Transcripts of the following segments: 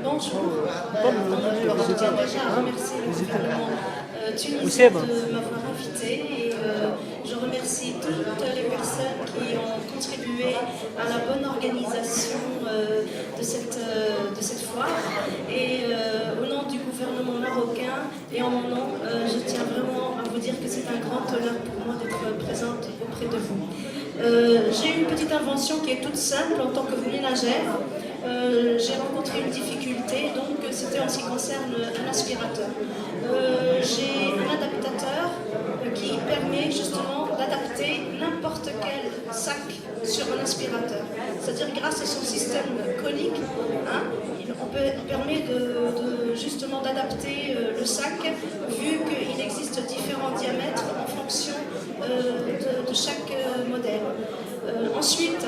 Bonjour. Je tiens déjà à remercier le gouvernement tunisien de m'avoir invité et je remercie toutes les personnes qui ont contribué à la bonne organisation de cette foire. Et au nom du gouvernement marocain et en mon nom, je tiens vraiment à vous dire que c'est un grand honneur pour moi d'être présente auprès de vous. J'ai une petite invention qui est toute simple en tant que ménagère. J'ai rencontré une difficulté, donc c'était en ce qui concerne un aspirateur. J'ai un adaptateur qui permet justement d'adapter n'importe quel sac sur un aspirateur. C'est-à-dire grâce à son système conique, on permet justement d'adapter le sac, vu qu'il existe différents diamètres en fonction de chaque modèle. Ensuite,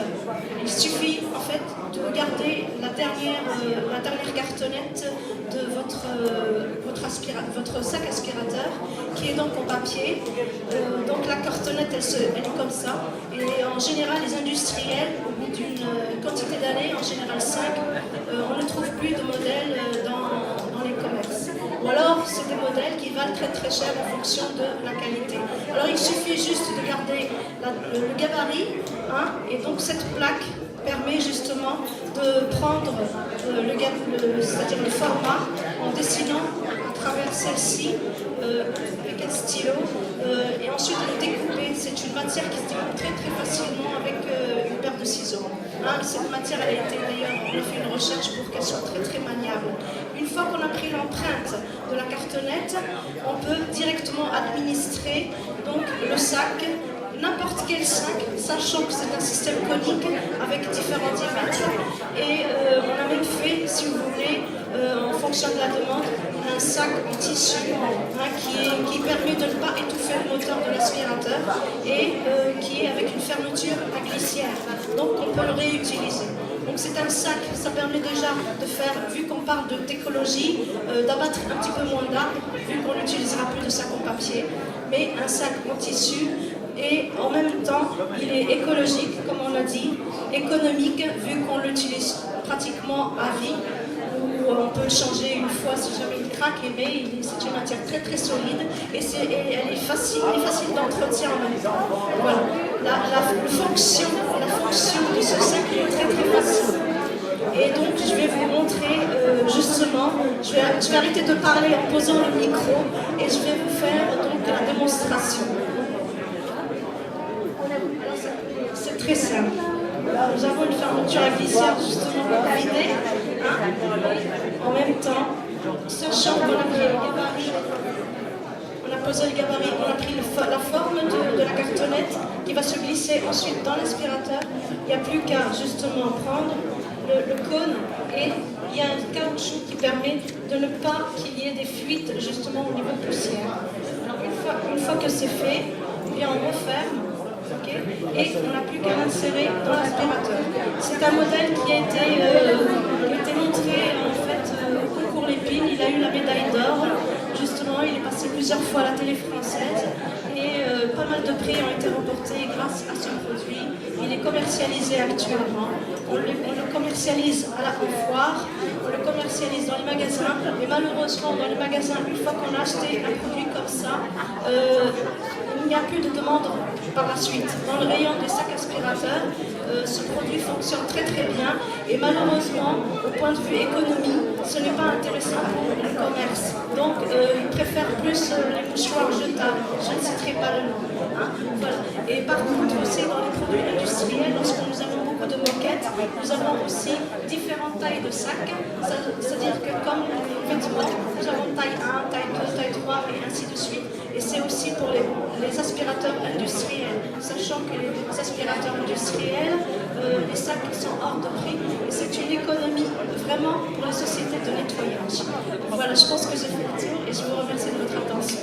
il suffit en fait de regarder la dernière cartonnette de votre sac aspirateur, qui est donc en papier. Donc la cartonnette, elle est comme ça. Et en général, les industriels, au bout d'une quantité d'années, en général 5, on ne trouve plus de modèles dans les commerces. Ou alors, c'est des modèles qui valent très très cher en fonction de la qualité. Alors, il suffit juste de garder le gabarit, et donc cette plaque permet justement de prendre c'est-à-dire le format en dessinant à travers celle-ci avec un stylo et ensuite le découper. C'est une matière qui se découpe très très facilement avec une paire de ciseaux. Cette matière, elle a été d'ailleurs, on a fait une recherche pour qu'elle soit très très maniable. Une fois qu'on a pris l'empreinte de la cartonnette, on peut directement administrer donc le sac, n'importe quel sac, sachant que c'est un système conique avec différents diamètres. Et on a même fait, si vous voulez, en fonction de la demande, un sac en tissu qui permet de ne pas étouffer le moteur de l'aspirateur et qui est avec une fermeture à glissière. Donc on peut le réutiliser. Donc c'est un sac, ça permet déjà de faire, vu qu'on parle d'écologie, d'abattre un petit peu moins d'arbres, vu qu'on n'utilisera plus de sac en papier, mais un sac en tissu. Et en même temps, il est écologique, comme on l'a dit, économique, vu qu'on l'utilise pratiquement à vie, ou on peut le changer une fois si jamais il craque, mais c'est une matière très très solide et elle est facile d'entretien en même temps. Voilà. La fonction de ce sac est très très facile. Et donc je vais vous montrer justement, je vais arrêter de parler en posant le micro et je vais vous faire donc la démonstration. C'est très simple. Nous avons une fermeture à glissière justement pour vider. En même temps, sachant qu'on a pris le gabarit, on a posé le gabarit, on a pris la forme de la cartonnette qui va se glisser ensuite dans l'aspirateur. Il n'y a plus qu'à justement prendre le cône et il y a un caoutchouc qui permet de ne pas qu'il y ait des fuites justement au niveau poussière. Alors une fois que c'est fait, bien on referme. Et on n'a plus qu'à l'insérer dans l'aspirateur. C'est un modèle qui a été montré en fait au concours Lépine. Il a eu la médaille d'or. Justement, il est passé plusieurs fois à la télé française et pas mal de prix ont été remportés grâce à ce produit. Il est commercialisé actuellement. On le commercialise à la foire, on le commercialise dans les magasins, mais malheureusement dans les magasins, une fois qu'on a acheté un produit comme ça, il n'y a plus de demande par la suite. Dans le rayon des sacs aspirateurs, ce produit fonctionne très très bien et malheureusement, au point de vue économie, ce n'est pas intéressant pour le commerce. Donc, ils préfèrent plus les mouchoirs jetables. Je ne citerai pas le nom. Voilà. Et par contre, aussi dans les produits industriels, lorsque nous avons beaucoup de moquettes, nous avons aussi différentes tailles de sacs. C'est-à-dire que comme vêtements, nous avons taille 1, taille 2, taille 3 et ainsi de suite. Et c'est aussi pour les aspirateurs industriels. Sachant que les aspirateurs industriels, les sacs sont hors de prix. Et c'est une économie vraiment pour les sociétés de nettoyage. Voilà, je pense que j'ai fait le tour et je vous remercie de votre attention.